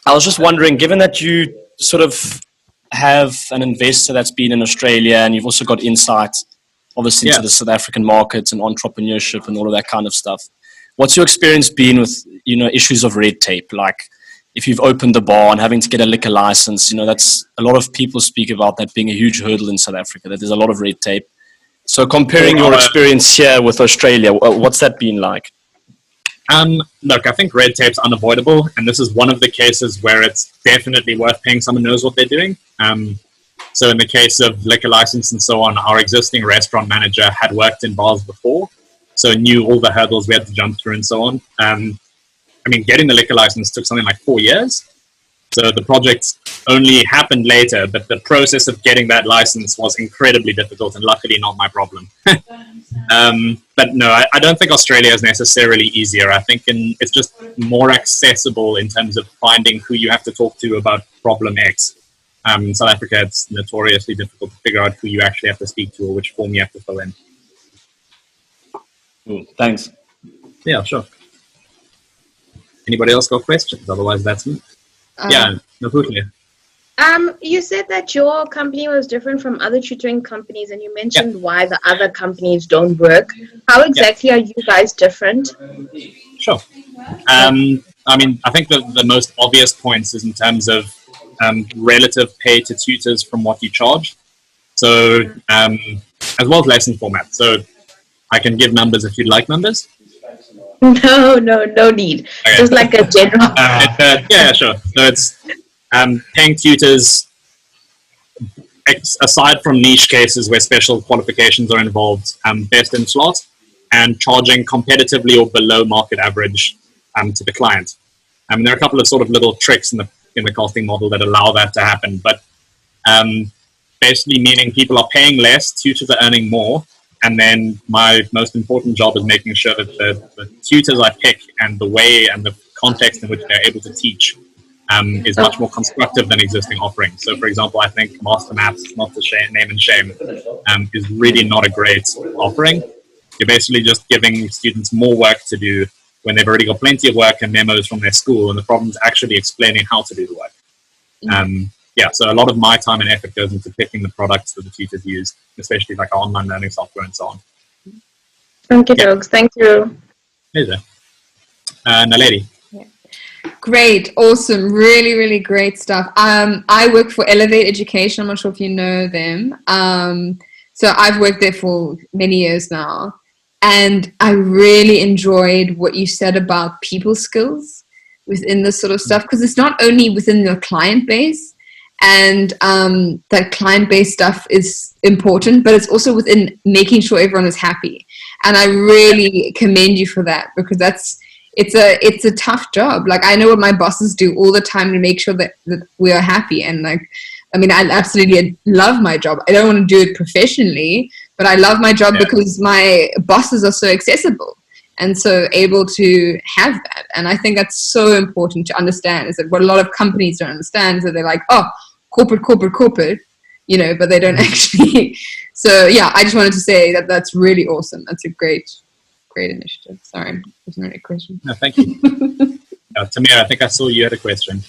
I was just wondering, given that you sort of have an investor that's been in Australia and you've also got insight, obviously, into the South African markets and entrepreneurship and all of that kind of stuff, what's your experience been with, issues of red tape? Like, if you've opened the bar and having to get a liquor license, that's a lot of people speak about that being a huge hurdle in South Africa, that there's a lot of red tape. So comparing your experience here with Australia, what's that been like? Look, I think red tape's unavoidable, and this is one of the cases where it's definitely worth paying someone who knows what they're doing. So in the case of liquor license and so on, our existing restaurant manager had worked in bars before, so knew all the hurdles we had to jump through and so on. Getting the liquor license took something like 4 years. So the project only happened later, but the process of getting that license was incredibly difficult and luckily not my problem. But no, I don't think Australia is necessarily easier. I think it's just more accessible in terms of finding who you have to talk to about problem X. In South Africa, it's notoriously difficult to figure out who you actually have to speak to or which form you have to fill in. Thanks. Yeah, sure. Anybody else got questions? Otherwise, that's me. Absolutely. You said that your company was different from other tutoring companies, and you mentioned why the other companies don't work. How exactly are you guys different? Sure. I think the most obvious points is in terms of relative pay to tutors from what you charge. So, as well as lesson format. So, I can give numbers if you'd like numbers. No need. Okay. Just like a general. Sure. So it's paying tutors, aside from niche cases where special qualifications are involved, best in slot, and charging competitively or below market average to the client. There are a couple of sort of little tricks in the costing model that allow that to happen, but basically meaning people are paying less, tutors are earning more. And then my most important job is making sure that the tutors I pick and the way and the context in which they're able to teach is much more constructive than existing offerings. So, for example, I think Master Maths, not to name and shame, is really not a great offering. You're basically just giving students more work to do when they've already got plenty of work and memos from their school, and the problem is actually explaining how to do the work. So a lot of my time and effort goes into picking the products that the tutors use, especially like our online learning software and so on. Okay, dogs. Thank you. Hey there. Naledi. Great, awesome, really, really great stuff. I work for Elevate Education. I'm not sure if you know them. So I've worked there for many years now, and I really enjoyed what you said about people skills within this sort of stuff, because it's not only within your client base, and that client-based stuff is important, but it's also within making sure everyone is happy. And I really commend you for that, because it's a tough job. Like, I know what my bosses do all the time to make sure that we are happy. And I absolutely love my job. I don't want to do it professionally, but I love my job because my bosses are so accessible and so able to have that. And I think that's so important to understand, is that what a lot of companies don't understand is that they're like, oh, corporate, but they don't actually. So I just wanted to say that that's really awesome. That's a great initiative. Sorry, that's not a question. No, thank you. Tamir, I think I saw you had a question.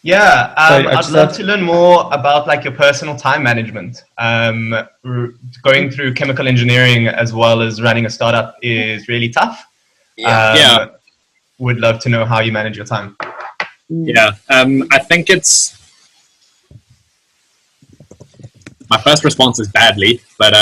Yeah, I'd love to learn more about like your personal time management. Going through chemical engineering as well as running a startup is really tough. Would love to know how you manage your time. I think my first response is badly, but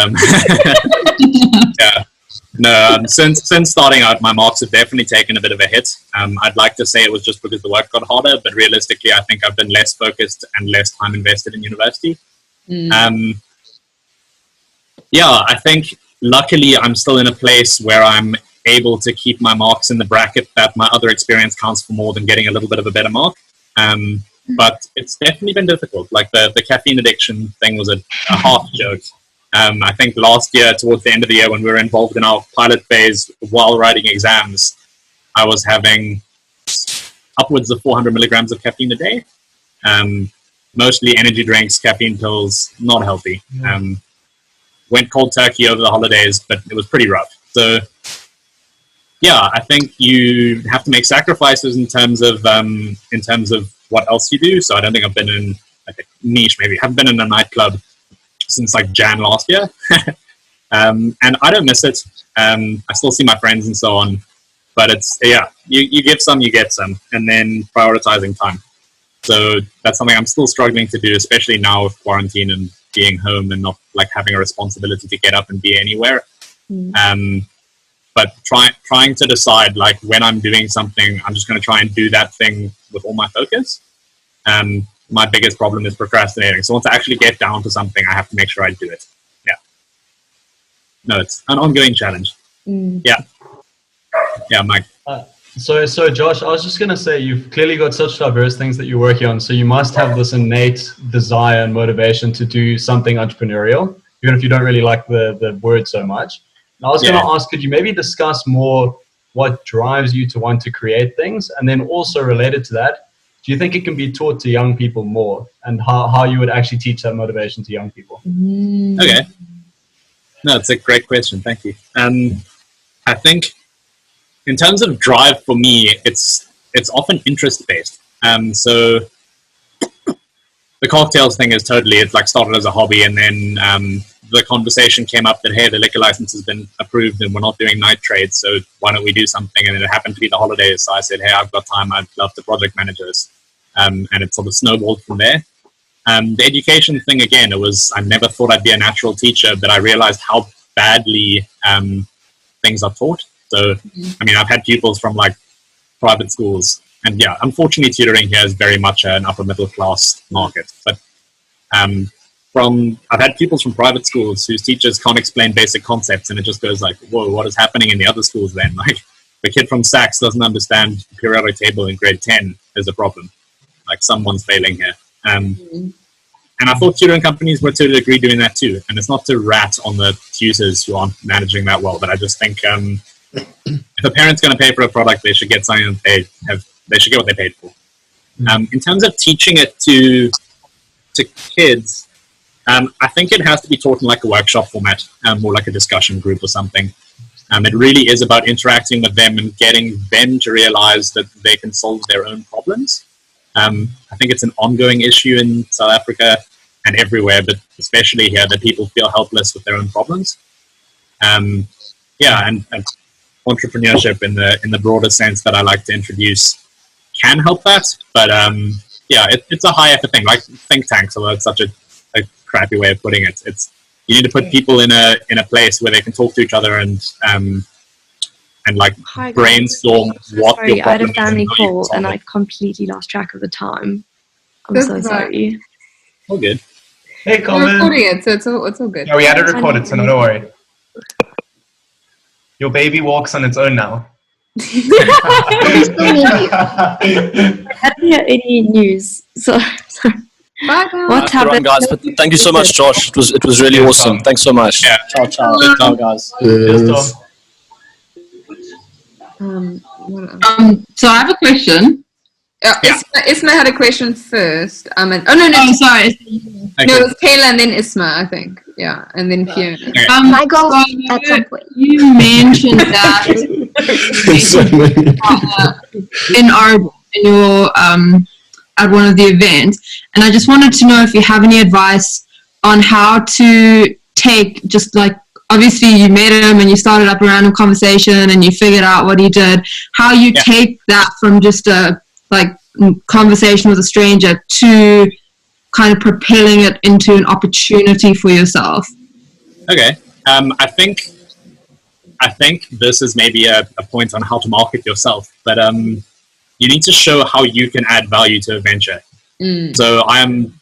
since starting out, my marks have definitely taken a bit of a hit. I'd like to say it was just because the work got harder, but realistically, I think I've been less focused and less time invested in university. I think luckily I'm still in a place where I'm able to keep my marks in the bracket that my other experience counts for more than getting a little bit of a better mark. But it's definitely been difficult. Like the caffeine addiction thing was a half joke. I think last year, towards the end of the year, when we were involved in our pilot phase while writing exams, I was having upwards of 400 milligrams of caffeine a day. Mostly energy drinks, caffeine pills, not healthy. Went cold turkey over the holidays, but it was pretty rough. So, I think you have to make sacrifices in terms of what else you do. So I don't think I've been in like a niche, maybe. I haven't been in a nightclub since like Jan last year. And I don't miss it. I still see my friends and so on. But it's, yeah, you give some, you get some. And then prioritizing time. So that's something I'm still struggling to do, especially now with quarantine and being home and not like having a responsibility to get up and be anywhere. But trying to decide, like, when I'm doing something, I'm just going to try and do that thing with all my focus. My biggest problem is procrastinating. So once I actually get down to something, I have to make sure I do it. Yeah. No, it's an ongoing challenge. Yeah. Yeah, Mike. So Josh, I was just going to say, you've clearly got such diverse things that you're working on. So you must have this innate desire and motivation to do something entrepreneurial, even if you don't really like the word so much. I was going to ask, could you maybe discuss more what drives you to want to create things? And then also related to that, do you think it can be taught to young people more, and how you would actually teach that motivation to young people? Okay. No, it's a great question. Thank you. I think in terms of drive for me, it's often interest-based. So the cocktails thing is totally, it's like started as a hobby, and then the conversation came up that, hey, the liquor license has been approved and we're not doing night trades, so why don't we do something? And it happened to be the holidays, so I said, hey, I've got time, I'd love to project manage this. And it sort of snowballed from there. The education thing, again, I never thought I'd be a natural teacher, but I realized how badly things are taught. So, I mean, I've had pupils from like private schools, and yeah, unfortunately tutoring here is very much an upper middle class market. But I've had pupils from private schools whose teachers can't explain basic concepts, and it just goes like, whoa, what is happening in the other schools then? Like, the kid from Saks doesn't understand the periodic table in grade 10 is a problem. Like, someone's failing here. And I thought tutoring companies were to a degree doing that too. And it's not to rat on the tutors who aren't managing that well, but I just think if a parent's going to pay for a product, they should get something that they should get what they paid for. In terms of teaching it to kids, I think it has to be taught in like a workshop format, or like a discussion group or something. It really is about interacting with them and getting them to realize that they can solve their own problems. I think it's an ongoing issue in South Africa and everywhere, but especially here, that people feel helpless with their own problems. And entrepreneurship in the broader sense that I like to introduce can help that. But it's a high effort thing, like think tanks, although it's such a crappy way of putting it. You need to put people in a place where they can talk to each other and like brainstorm what your problem is. I had a family call and I completely lost track of the time. I'm so sorry. All good. Hey, Colin. We're recording it, so it's all good. Yeah, we had it recorded, so don't worry. Your baby walks on its own now. I hadn't heard any news, so Bye, guys. what's Good on, happened? guys. But thank you so much, Josh. It was really awesome. Thanks so much. Yeah. Ciao, ciao. Ciao, guys. Cheers, Tom. So I have a question. Isma had a question first. Oh, sorry. No, it was Kayla and then Isma, I think. Yeah, and then Fiona. My goal at some point. You mentioned that in Arbo, in your at one of the events, and I just wanted to know if you have any advice on how to take, just like, obviously you met him and you started up a random conversation and you figured out what he did, how you take that from just a conversation with a stranger to kind of propelling it into an opportunity for yourself. Okay. I think this is maybe a point on how to market yourself, but you need to show how you can add value to a venture. So I am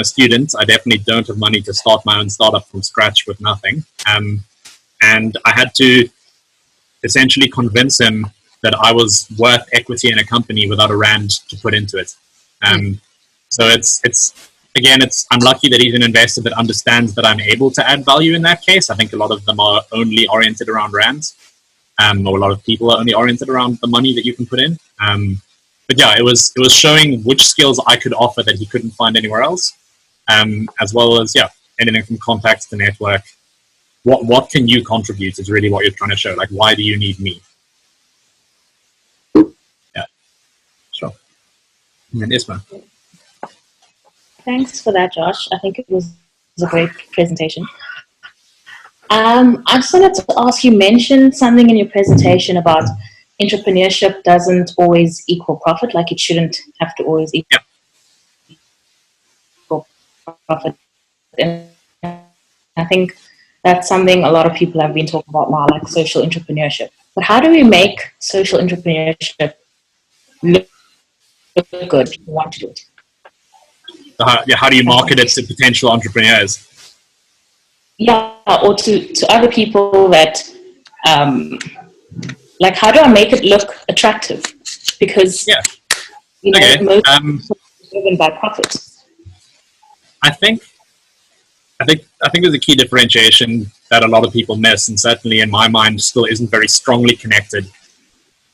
a student. I definitely don't have money to start my own startup from scratch with nothing. And I had to essentially convince him that I was worth equity in a company without a rand to put into it. So I'm lucky that he's an investor that understands that I'm able to add value in that case. I think a lot of them are only oriented around rands, or a lot of people are only oriented around the money that you can put in. But yeah, it was showing which skills I could offer that he couldn't find anywhere else, as well as anything from contacts to network. What can you contribute is really what you're trying to show. Like, why do you need me? Yeah, sure. And then Isma. Thanks for that, Josh. I think it was a great presentation. I just wanted to ask, you mentioned something in your presentation about entrepreneurship doesn't always equal profit, like it shouldn't have to always equal profit. And I think that's something a lot of people have been talking about now, like social entrepreneurship. But how do we make social entrepreneurship look good if we want to do it? How do you market it to potential entrepreneurs? Yeah, or to other people that, like, how do I make it look attractive? Because, you know, most is driven by profit. I think there's a key differentiation that a lot of people miss, and certainly in my mind still isn't very strongly connected,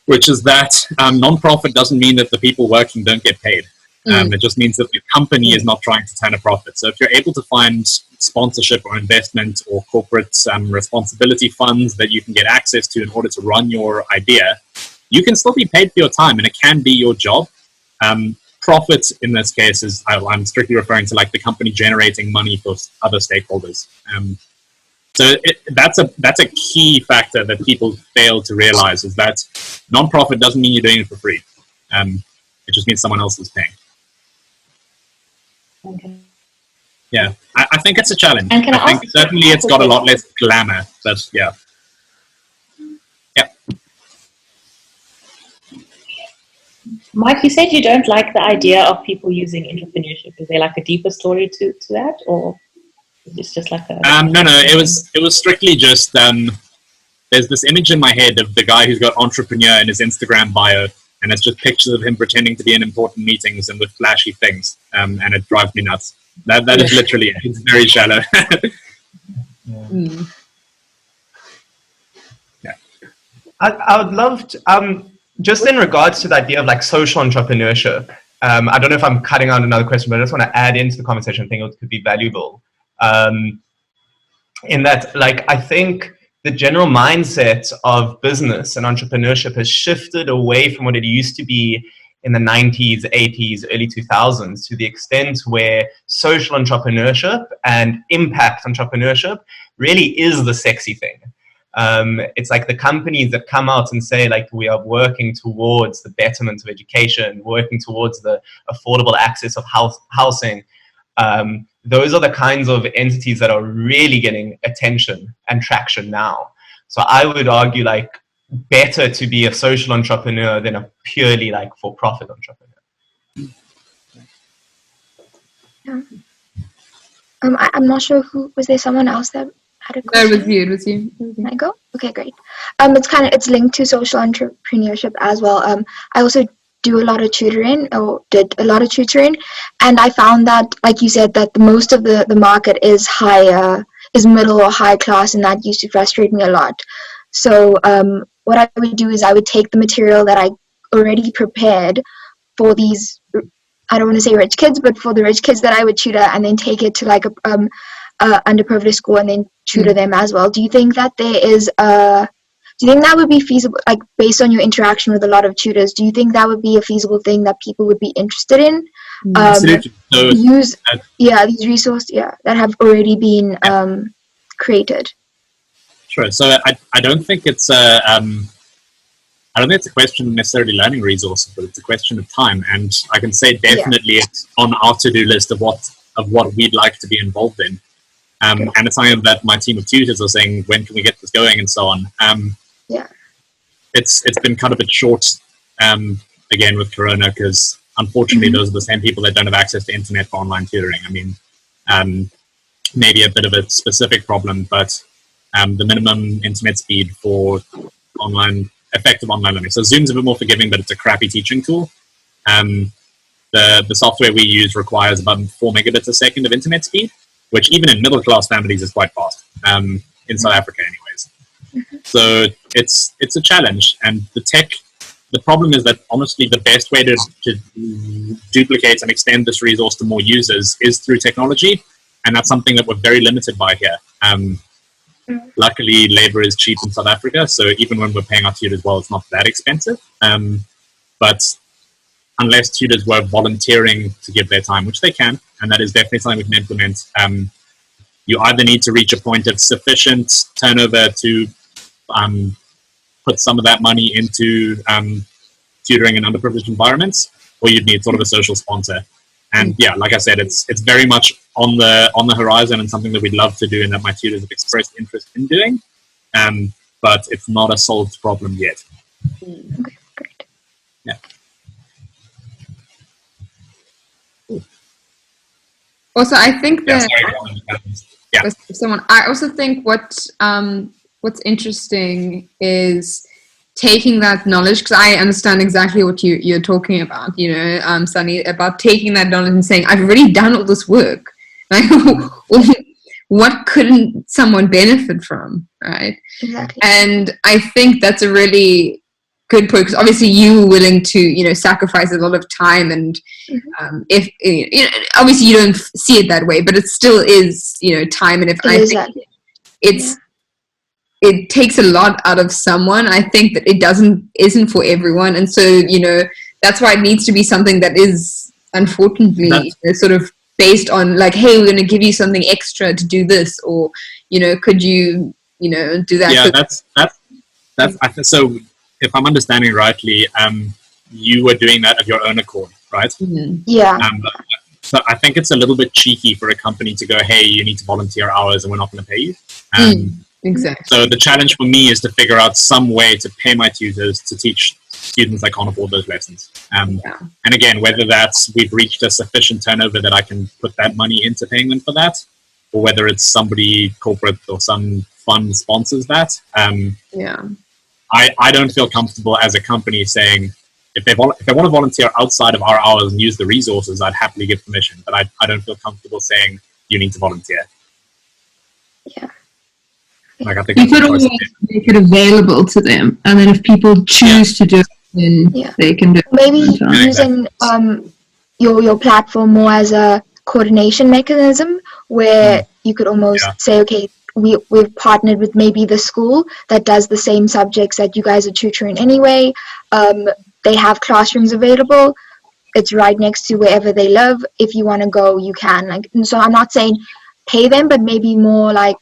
which is that non-profit doesn't mean that the people working don't get paid. It just means that the company is not trying to turn a profit. So if you're able to find sponsorship or investment or corporate responsibility funds that you can get access to in order to run your idea, you can still be paid for your time, and it can be your job. Profit in this case is, I'm strictly referring to like the company generating money for other stakeholders. So that's a key factor that people fail to realize, is that non-profit doesn't mean you're doing it for free. It just means someone else is paying. Okay. Yeah, I think it's a challenge. And can I think certainly it's got a lot less glamour, but yeah. Mike, you said you don't like the idea of people using entrepreneurship. Is there like a deeper story to that, or is it just like a... No, it was strictly just, there's this image in my head of the guy who's got entrepreneur in his Instagram bio, and it's just pictures of him pretending to be in important meetings and with flashy things, and it drives me nuts. That is literally it. It's very shallow. I would love to, just in regards to the idea of like social entrepreneurship, I don't know if I'm cutting out another question, but I just want to add into the conversation. I think it could be valuable. In that, like, I think the general mindset of business and entrepreneurship has shifted away from what it used to be in the 90s, 80s, early 2000s, to the extent where social entrepreneurship and impact entrepreneurship really is the sexy thing. It's like the companies that come out and say, like, we are working towards the betterment of education, working towards the affordable access of housing. Those are the kinds of entities that are really getting attention and traction now. So I would argue, like, better to be a social entrepreneur than a purely like for-profit entrepreneur. Yeah. I'm not sure who was there. Someone else that had a question? No, it was you. Can I go? Okay, great. It's linked to social entrepreneurship as well. I also do a lot of tutoring, or did a lot of tutoring, and I found that, like you said, that most of the market is middle or high class, and that used to frustrate me a lot. So what I would do is I would take the material that I already prepared for these, I don't want to say rich kids, but for the rich kids that I would tutor, and then take it to like a underprivileged school and then tutor them as well. Do you think that do you think that would be feasible, like based on your interaction with a lot of tutors, do you think that would be a feasible thing that people would be interested in? Absolutely. Use these resources that have already been created. Sure. So I don't think it's I don't think it's a question of necessarily learning resources, but it's a question of time. And I can say definitely it's on our to-do list of what we'd like to be involved in. And it's something that my team of tutors are saying, when can we get this going, and so on. It's been kind of a bit short, again, with Corona, because unfortunately those are the same people that don't have access to internet for online tutoring. I mean, maybe a bit of a specific problem, but the minimum internet speed for effective online learning. So Zoom's a bit more forgiving, but it's a crappy teaching tool. The software we use requires about 4 megabits a second of internet speed, which even in middle class families is quite fast, in South Africa anyways. So it's a challenge, and the problem is that honestly the best way to duplicate and extend this resource to more users is through technology, and that's something that we're very limited by here. Luckily, labor is cheap in South Africa, so even when we're paying our tutors well, it's not that expensive. But unless tutors were volunteering to give their time, which they can, and that is definitely something we can implement. You either need to reach a point of sufficient turnover to put some of that money into tutoring in underprivileged environments, or you'd need sort of a social sponsor. And yeah, like I said, it's very much on the horizon and something that we'd love to do and that my tutors have expressed interest in doing. But it's not a solved problem yet. Okay, great. Yeah. Also, I think that I also think what's interesting is taking that knowledge, because I understand exactly what you're talking about, Sunny, about taking that knowledge and saying, I've already done all this work. Like, what couldn't someone benefit from, right? Exactly. And I think that's a really good point, because obviously you were willing to, sacrifice a lot of time, and if obviously you don't see it that way, but it still is, time, and it takes a lot out of someone. I think that it isn't for everyone, and so that's why it needs to be something that is unfortunately sort of based on like, hey, we're going to give you something extra to do this, or could you do that? Yeah, that's so. If I'm understanding rightly, you were doing that of your own accord, right? Mm-hmm. Yeah. So I think it's a little bit cheeky for a company to go, hey, you need to volunteer hours and we're not going to pay you. Exactly. So the challenge for me is to figure out some way to pay my tutors to teach students that can't afford those lessons. And again, whether that's we've reached a sufficient turnover that I can put that money into paying them for that, or whether it's somebody corporate or some fund sponsors that. I don't feel comfortable as a company saying, if they want to volunteer outside of our hours and use the resources, I'd happily give permission. But I don't feel comfortable saying you need to volunteer. Yeah. Like, I think you could always make it available to them, and then if people choose to do it, then they can do it. Maybe using your platform more as a coordination mechanism, where you could almost say, okay, we've partnered with maybe the school that does the same subjects that you guys are tutoring anyway. They have classrooms available. It's right next to wherever they live. If you want to go, you can. And so I'm not saying pay them, but maybe more like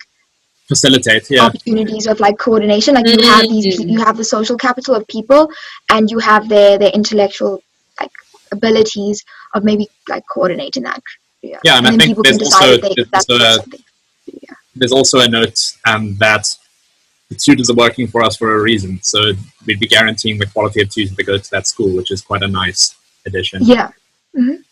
facilitate opportunities of like coordination. Like you have you have the social capital of people, and you have their intellectual like abilities of maybe like coordinating that. And I think there's also a note that the tutors are working for us for a reason. So we'd be guaranteeing the quality of tutors that go to that school, which is quite a nice addition. Yeah. Mm-hmm.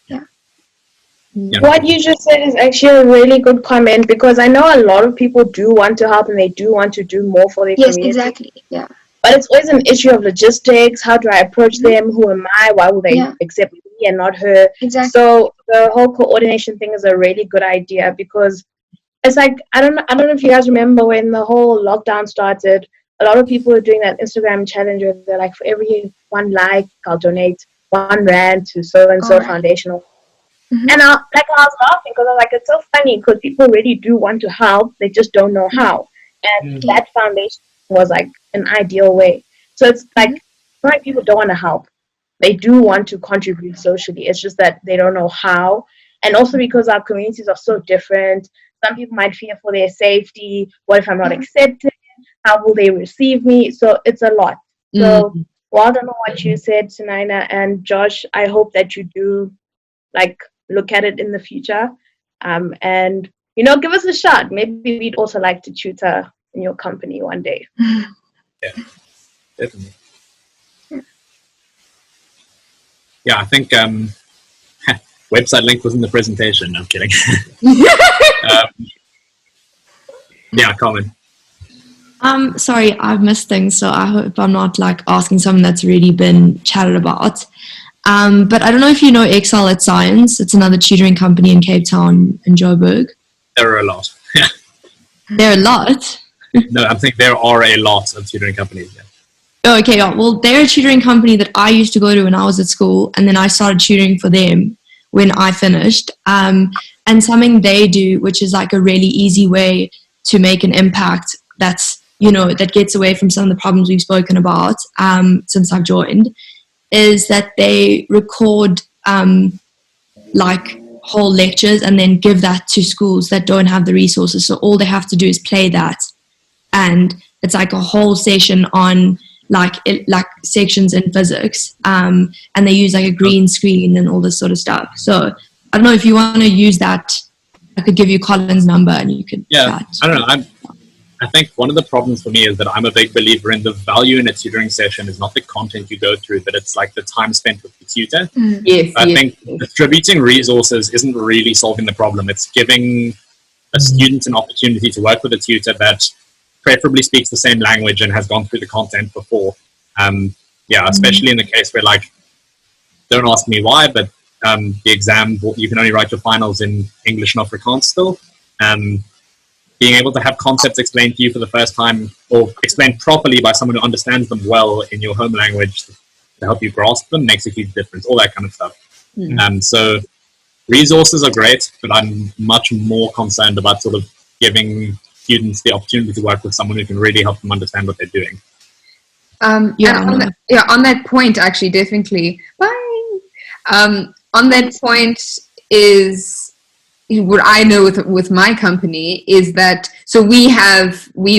What you just said is actually a really good comment, because I know a lot of people do want to help and they do want to do more for their community. Yes, exactly. Yeah. But it's always an issue of logistics. How do I approach them? Who am I? Why will they accept me and not her? Exactly. So the whole coordination thing is a really good idea, because it's like, I don't know if you guys remember when the whole lockdown started, a lot of people were doing that Instagram challenge where they're like, for every one like, I'll donate R1 to so-and-so foundation. And I was laughing because I was like, it's so funny because people really do want to help, they just don't know how. And that foundation was like an ideal way. So it's like, not like people don't want to help. They do want to contribute socially. It's just that they don't know how. And also because our communities are so different, some people might fear for their safety. What if I'm not accepted? How will they receive me? So it's a lot. So well done on what you said, Sunaina and Josh. I hope that you do like look at it in the future, and give us a shot. Maybe we'd also like to tutor in your company one day. Yeah, definitely. Yeah, I think website link was in the presentation. No, I'm kidding. Colin. Sorry, I've missed things, so I hope I'm not like asking something that's already been chatted about. But I don't know if you know Excel at Science. It's another tutoring company in Cape Town and Joburg. There are a lot. There are a lot? No, I think there are a lot of tutoring companies. Yeah. Oh, okay. Well, they're a tutoring company that I used to go to when I was at school, and then I started tutoring for them when I finished. And something they do, which is like a really easy way to make an impact that's, that gets away from some of the problems we've spoken about since I've joined, is that they record like whole lectures and then give that to schools that don't have the resources. So all they have to do is play that, and it's like a whole session on like sections in physics, and they use like a green screen and all this sort of stuff. So I don't know if you want to use that. I could give you Colin's number and you could. Yeah, I don't know. I think one of the problems for me is that I'm a big believer in the value in a tutoring session is not the content you go through, but it's like the time spent with the tutor. Yes. I think distributing resources isn't really solving the problem. It's giving a student an opportunity to work with a tutor that preferably speaks the same language and has gone through the content before. Especially in the case where, like, don't ask me why, but the exam, you can only write your finals in English and Afrikaans still. Being able to have concepts explained to you for the first time, or explained properly by someone who understands them well in your home language to help you grasp them, makes a huge difference, all that kind of stuff. So resources are great, but I'm much more concerned about sort of giving students the opportunity to work with someone who can really help them understand what they're doing. On that point, actually, definitely. Bye. On that point is what I know with my company is that, so we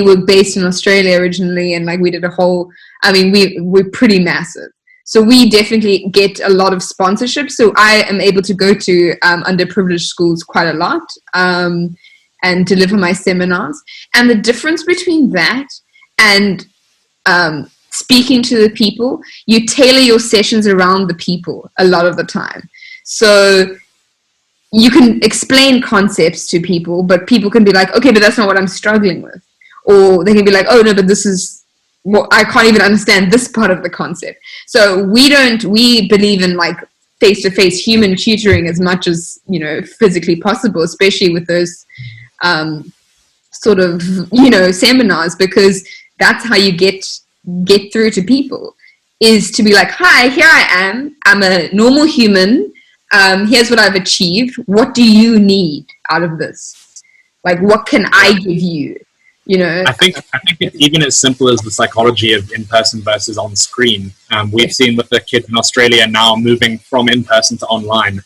were based in Australia originally, and like we did we're pretty massive. So we definitely get a lot of sponsorship. So I am able to go to underprivileged schools quite a lot and deliver my seminars. And the difference between that and speaking to the people, you tailor your sessions around the people a lot of the time. So you can explain concepts to people, but people can be like, okay, but that's not what I'm struggling with. Or they can be like, oh no, but this is what I can't even understand this part of the concept. So we believe in like face-to-face human tutoring as much as, physically possible, especially with those sort of, seminars, because that's how you get through to people, is to be like, hi, here I am. I'm a normal human. Here's what I've achieved. What do you need out of this? Like, what can I give you? I think it's even as simple as the psychology of in-person versus on-screen. We've seen with the kids in Australia now moving from in-person to online.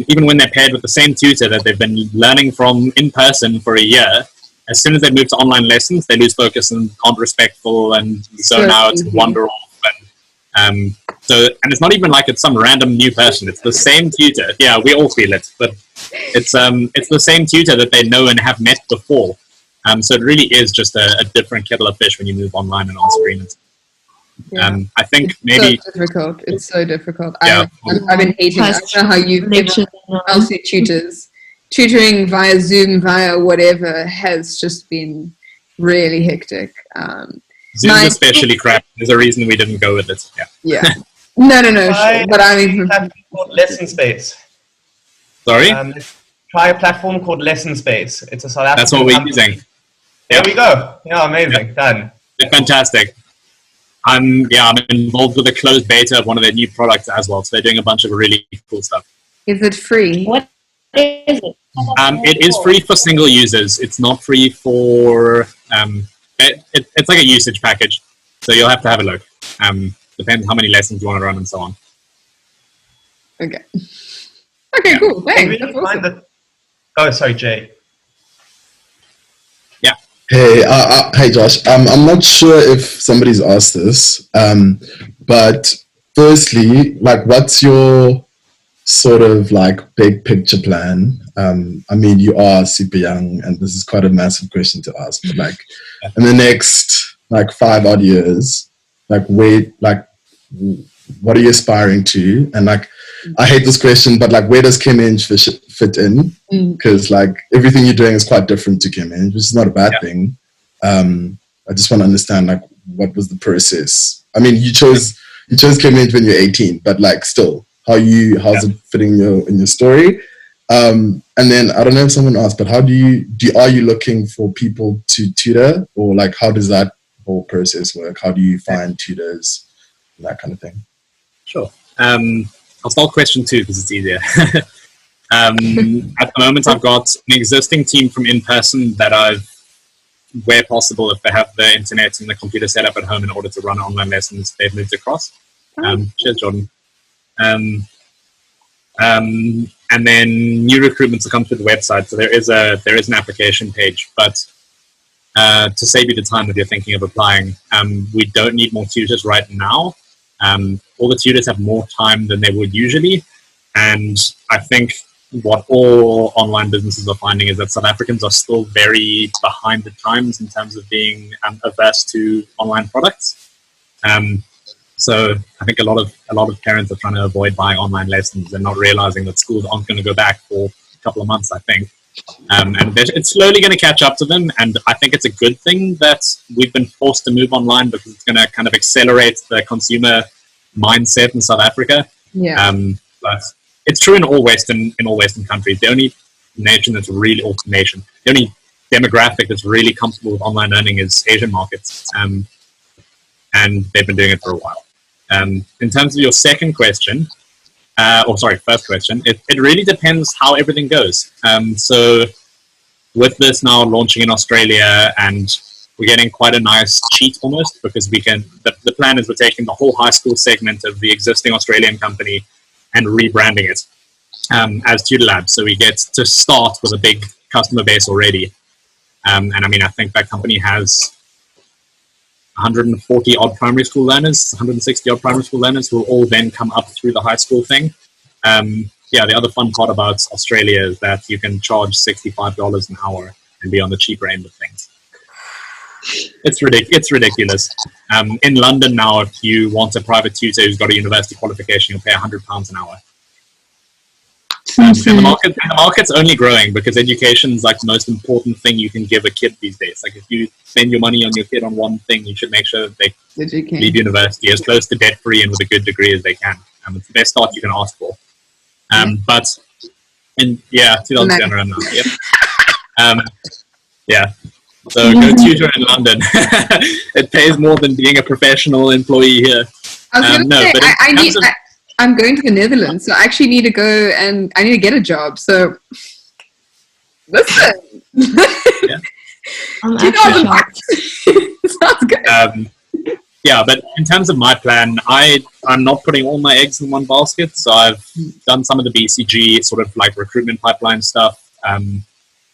Even when they're paired with the same tutor that they've been learning from in-person for a year, as soon as they move to online lessons, they lose focus and aren't respectful and zone out and wander off. And it's not even like it's some random new person. It's the same tutor. Yeah, we all feel it, but it's the same tutor that they know and have met before. So it really is just a different kettle of fish when you move online and on screen. I think it's maybe so difficult. It's so difficult. Yeah. I've been hating. I don't know how you've else tutors. Tutoring via Zoom, via whatever, has just been really hectic. Zoom's especially crap. There's a reason we didn't go with it. Yeah. No. Sure. But I mean, called Lesson Space. Sorry. Try a platform called Lesson Space. It's a South African. That's what we're using. There we go. Yeah, amazing. Done. They're fantastic. I'm involved with a closed beta of one of their new products as well. So they're doing a bunch of really cool stuff. Is it free? What is it? It is free for single users. It's not free for. It's like a usage package, so you'll have to have a look. Depends how many lessons you want to run and so on. Okay. Okay. Cool. Thanks. That's awesome. Oh, sorry, Jay. Yeah. Hey, Josh. I'm not sure if somebody's asked this, but firstly, like, what's your sort of like big picture plan? I mean, you are super young, and this is quite a massive question to ask. But like, in the next like 5 odd years, like what are you aspiring to? And like, I hate this question, but like, where does ChemEng fit in? Because like everything you're doing is quite different to ChemEng, which is not a bad thing. I just want to understand like, what was the process? I mean, you chose ChemEng when you're 18, but like still, how's it fitting in your story? And then I don't know if someone asked, but are you looking for people to tutor, or like how does that whole process work? How do you find tutors and that kind of thing? Sure. I'll start question 2 because it's easier. At the moment, I've got an existing team from in-person that where possible, if they have the internet and the computer set up at home in order to run online lessons, they've moved across. Cheers, Jordan. And then new recruitments will come through the website. So there is an application page, but to save you the time if you're thinking of applying, we don't need more tutors right now. All the tutors have more time than they would usually, and I think what all online businesses are finding is that South Africans are still very behind the times in terms of being averse to online products. So I think a lot of parents are trying to avoid buying online lessons and not realizing that schools aren't going to go back for a couple of months, I think. And it's slowly going to catch up to them. And I think it's a good thing that we've been forced to move online, because it's going to kind of accelerate the consumer mindset in South Africa. Yeah. But it's true in all Western countries. The only nation that's really, the only demographic that's really comfortable with online learning is Asian markets. And they've been doing it for a while. In terms of your second question, first question, it really depends how everything goes. So with this now launching in Australia, and we're getting quite a nice cheat almost, because we can, the plan is we're taking the whole high school segment of the existing Australian company and rebranding it as Tutor Lab. So we get to start with a big customer base already. And I mean, I think that company has 140 odd primary school learners, 160 odd primary school learners, who will all then come up through the high school thing. The other fun part about Australia is that you can charge $65 an hour and be on the cheaper end of things. It's ridiculous. In London now, if you want a private tutor who's got a university qualification, you'll pay £100 an hour. And the market's only growing, because education is like the most important thing you can give a kid these days. Like, if you spend your money on your kid on one thing, you should make sure that they leave university as close to debt-free and with a good degree as they can. It's the best start you can ask for. But in 2010 around now. Yep. So go tutor in London. It pays more than being a professional employee here. I'm going to the Netherlands, so I actually need to go and I need to get a job. So listen. Yeah. I'm actually shocked. Sounds good. But in terms of my plan, I'm not putting all my eggs in one basket. So I've done some of the BCG sort of like recruitment pipeline stuff.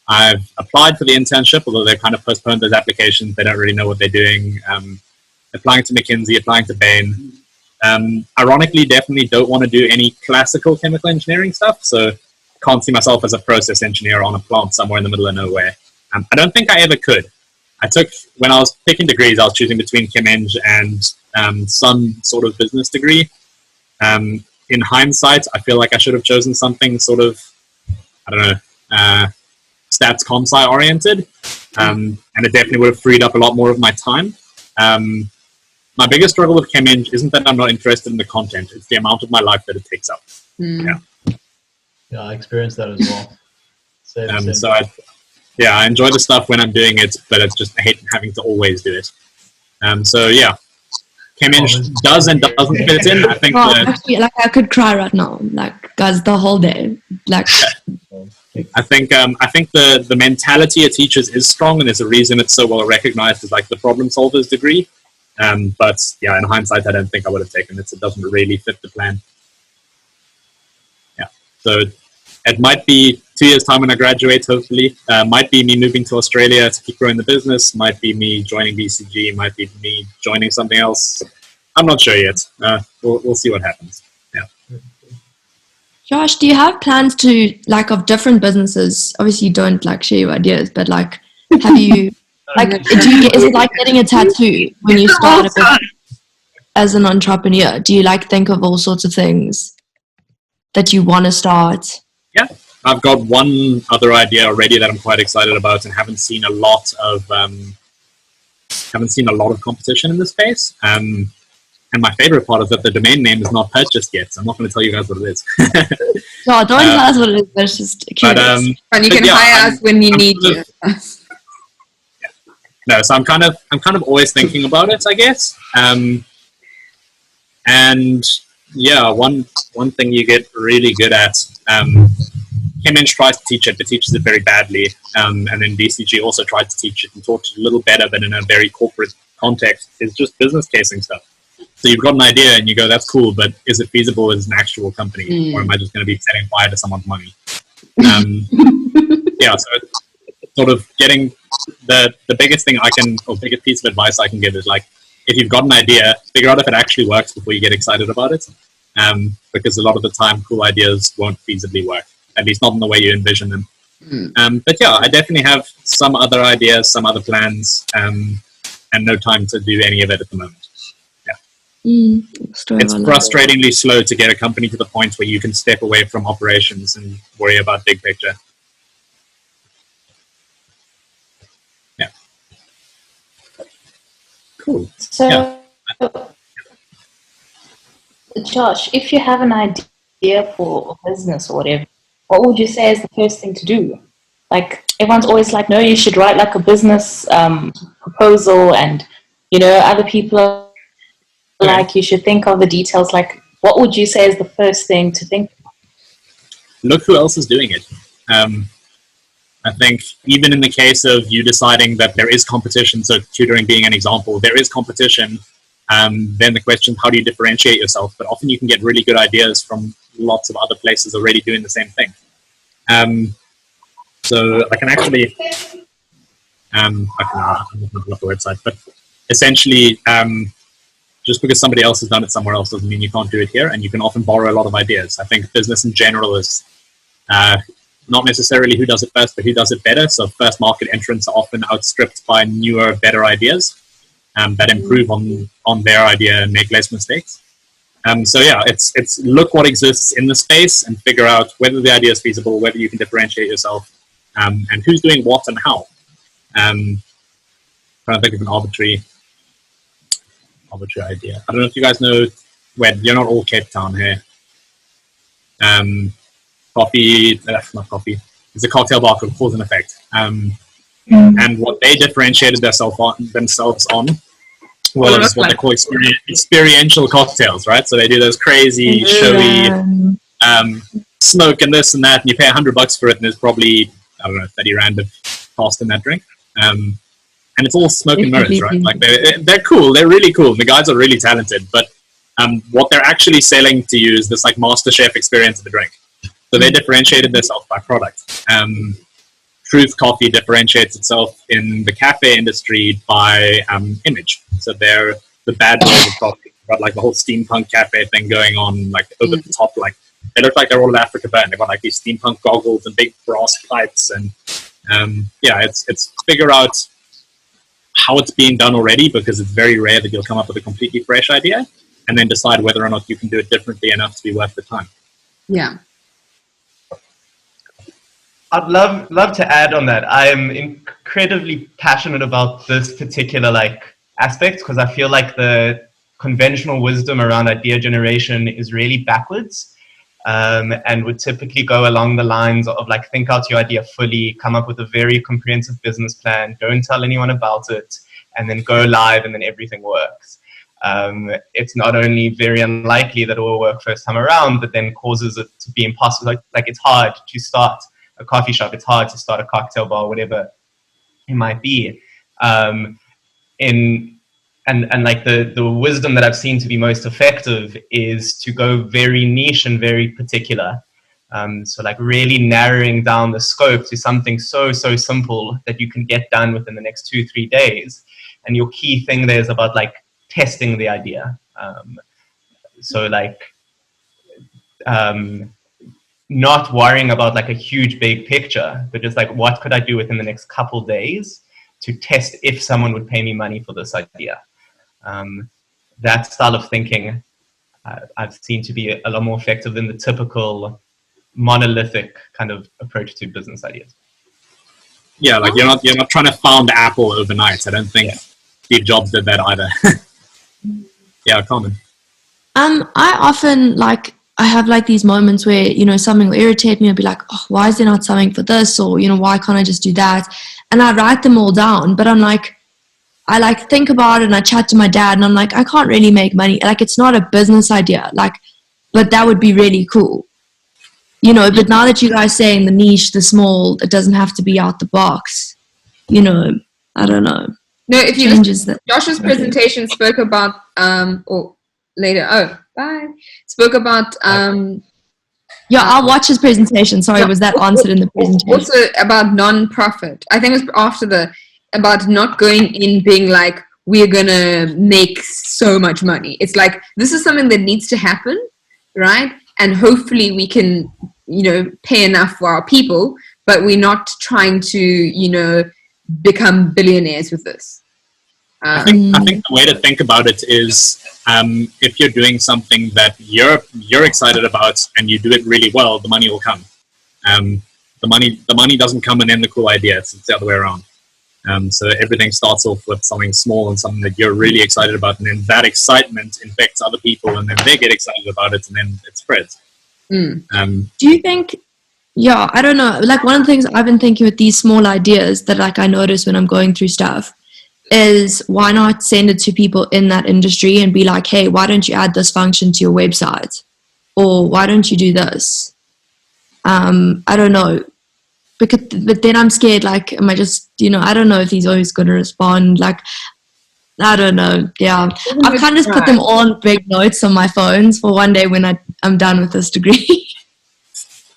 I've applied for the internship, although they've kind of postponed those applications. They don't really know what they're doing. Applying to McKinsey, applying to Bain. Ironically, definitely don't want to do any classical chemical engineering stuff. So can't see myself as a process engineer on a plant somewhere in the middle of nowhere. I don't think I ever could. When I was picking degrees, I was choosing between ChemEng and some sort of business degree. In hindsight, I feel like I should have chosen something sort of, stats comp-sci oriented. And it definitely would have freed up a lot more of my time. My biggest struggle with ChemEng isn't that I'm not interested in the content. It's the amount of my life that it takes up. Yeah, I experienced that as well. So I enjoy the stuff when I'm doing it, but I hate having to always do it. ChemEng does and doesn't fit in. I think actually, I could cry right now, guys, the whole day. I think the mentality of teachers is strong, and there's a reason it's so well recognized as like the problem solver's degree. But in hindsight, I don't think I would have taken it. It doesn't really fit the plan. So it might be 2 years' time when I graduate, hopefully. Might be me moving to Australia to keep growing the business. Might be me joining BCG. Might be me joining something else. I'm not sure yet. We'll see what happens. Yeah. Josh, do you have plans to, of different businesses? Obviously, you don't, share your ideas, but, have you... is it like getting a tattoo when you start a business as an entrepreneur? Do you think of all sorts of things that you want to start? Yeah, I've got one other idea already that I'm quite excited about, and haven't seen a lot of competition in this space. And my favorite part is that the domain name is not purchased yet, so I'm not going to tell you guys what it is. No, don't tell us what it is. That's just curious. And you can hire us when you need to. No, so I'm kind of always thinking about it, I guess. One thing you get really good at, ChemEng tries to teach it, but teaches it very badly. And then BCG also tried to teach it and taught it a little better, but in a very corporate context, is just business casing stuff. So you've got an idea and you go, that's cool, but is it feasible as an actual company? Or am I just going to be setting fire to someone's money? Yeah, so it's sort of getting the biggest thing biggest piece of advice I can give is like, if you've got an idea, figure out if it actually works before you get excited about it. Because a lot of the time, cool ideas won't feasibly work, at least not in the way you envision them. But yeah, I definitely have some other ideas, some other plans, and no time to do any of it at the moment. It's frustratingly slow to get a company to the point where you can step away from operations and worry about big picture. Yeah. Cool. So, Josh, if you have an idea for a business or whatever, what would you say is the first thing to do? Like, everyone's always like, no, you should write like a business proposal, and, you know, other people are like, you should think of the details. Like, what would you say is the first thing to think of? Look who else is doing it. I think even in the case of you deciding that there is competition, so tutoring being an example, there is competition, then the question, how do you differentiate yourself? But often you can get really good ideas from lots of other places already doing the same thing. So I can actually, I can look up the website, but essentially, just because somebody else has done it somewhere else doesn't mean you can't do it here, and you can often borrow a lot of ideas. I think business in general is not necessarily who does it first, but who does it better. So first market entrants are often outstripped by newer, better ideas that improve on their idea and make less mistakes. So yeah, it's look what exists in the space and figure out whether the idea is feasible, whether you can differentiate yourself, and who's doing what and how. Trying to think of an arbitrary idea. I don't know if you guys know, you're not all Cape Town here. Not coffee. It's a cocktail bar called Cause and Effect. And what they differentiated themselves on was what they call experiential cocktails, right? So they do those crazy, showy, smoke and this and that, and you pay $100 for it, and there's probably, I don't know, 30 rand of cost in that drink. And it's all smoke and mirrors, right? Like they're cool, they're really cool. The guys are really talented, but what they're actually selling to you is this like MasterChef experience of the drink. So they differentiated themselves by product. Truth Coffee differentiates itself in the cafe industry by image. So they're the bad boys of coffee. Got like the whole steampunk cafe thing going on, like over the top. Like they look like they're all of Africa burn. They've got like these steampunk goggles and big brass pipes, and yeah, it's figure out how it's being done already, because it's very rare that you'll come up with a completely fresh idea, and then decide whether or not you can do it differently enough to be worth the time. Yeah. I'd love to add on that. I am incredibly passionate about this particular aspect, because I feel like the conventional wisdom around idea generation is really backwards, and would typically go along the lines of think out your idea fully, come up with a very comprehensive business plan, don't tell anyone about it, and then go live, and then everything works. It's not only very unlikely that it will work first time around, but then causes it to be impossible. Like it's hard to start a coffee shop, it's hard to start a cocktail bar, whatever it might be. And the wisdom that I've seen to be most effective is to go very niche and very particular. So really narrowing down the scope to something so simple that you can get done within the next 2-3 days. And your key thing there is about testing the idea. Not worrying about a huge big picture, but just what could I do within the next couple days to test if someone would pay me money for this idea. That style of thinking I've seen to be a lot more effective than the typical monolithic kind of approach to business ideas. Yeah, you're not trying to found Apple overnight. I don't think Steve Jobs did that either. Yeah, Carmen. I often I have these moments where, something will irritate me. I'll be like, oh, why is there not something for this? Or, why can't I just do that? And I write them all down, but I'm I think about it, and I chat to my dad, and I'm I can't really make money. It's not a business idea, but that would be really cool. But now that you guys saying the niche, the small, it doesn't have to be out the box. I don't know. No, if you listen, Josh's presentation spoke about, or later. Oh, bye. Spoke about Yeah, I'll watch his presentation. Sorry, was that answered in the presentation? Also about non-profit. I think it was after about not going in being like, we're gonna make so much money. It's like, this is something that needs to happen, right? And hopefully we can, pay enough for our people, but we're not trying to, become billionaires with this. I think the way to think about it is, if you're doing something that you're excited about and you do it really well, the money will come. The money doesn't come and then the cool idea. It's the other way around. So everything starts off with something small and something that you're really excited about, and then that excitement infects other people, and then they get excited about it, and then it spreads. Do you think? Yeah, I don't know. Like, one of the things I've been thinking with these small ideas that I notice when I'm going through stuff is, why not send it to people in that industry and be like, hey, why don't you add this function to your website? Or why don't you do this? I don't know. But then I'm scared, like, am I just, I don't know if he's always going to respond. Like, I don't know. Yeah. I've kind of just put them all in big notes on my phones for one day when I'm done with this degree.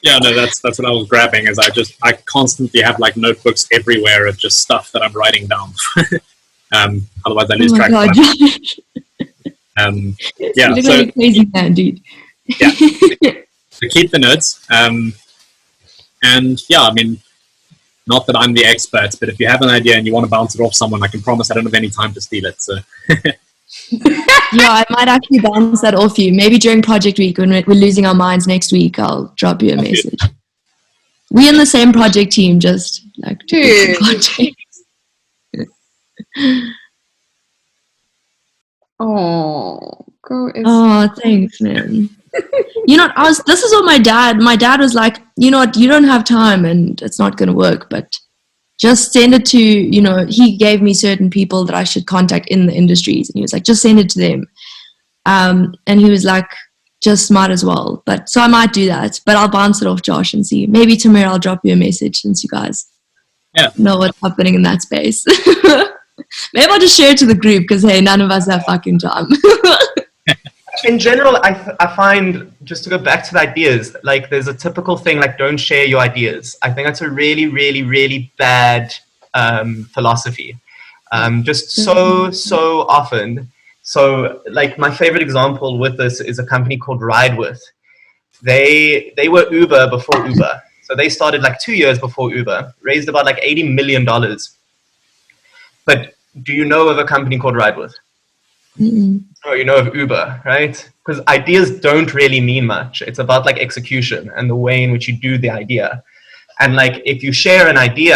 Yeah, no, that's what I was grabbing, is I constantly have like notebooks everywhere of just stuff that I'm writing down. Otherwise I lose track of time. Yeah, you look like a crazy man, dude. Yeah. So keep the notes. And yeah, I mean, not that I'm the expert, but if you have an idea and you want to bounce it off someone, I can promise I don't have any time to steal it. So. Yeah, I might actually bounce that off you. Maybe during project week, when we're losing our minds next week, I'll drop you a message. We're in the same project team, just like two projects. Oh, thanks, man. This is what my dad was like, you know what, you don't have time and it's not going to work, but just send it to, he gave me certain people that I should contact in the industries, and he was like, just send it to them. And he was like, just might as well. But so I might do that, but I'll bounce it off Josh and see. Maybe tomorrow I'll drop you a message, since you guys know what's happening in that space. Maybe I'll just share it to the group, because hey, none of us have fucking time. In general, I find, just to go back to the ideas, like, there's a typical thing like, don't share your ideas. I think that's a really, really, really bad philosophy. Just so often. So, like, my favorite example with this is a company called RideWith. They were Uber before Uber. So they started like 2 years before Uber, raised about like $80 million. But do you know of a company called RideWith? Oh, you know of Uber, right? Because ideas don't really mean much. It's about like execution and the way in which you do the idea. And like, if you share an idea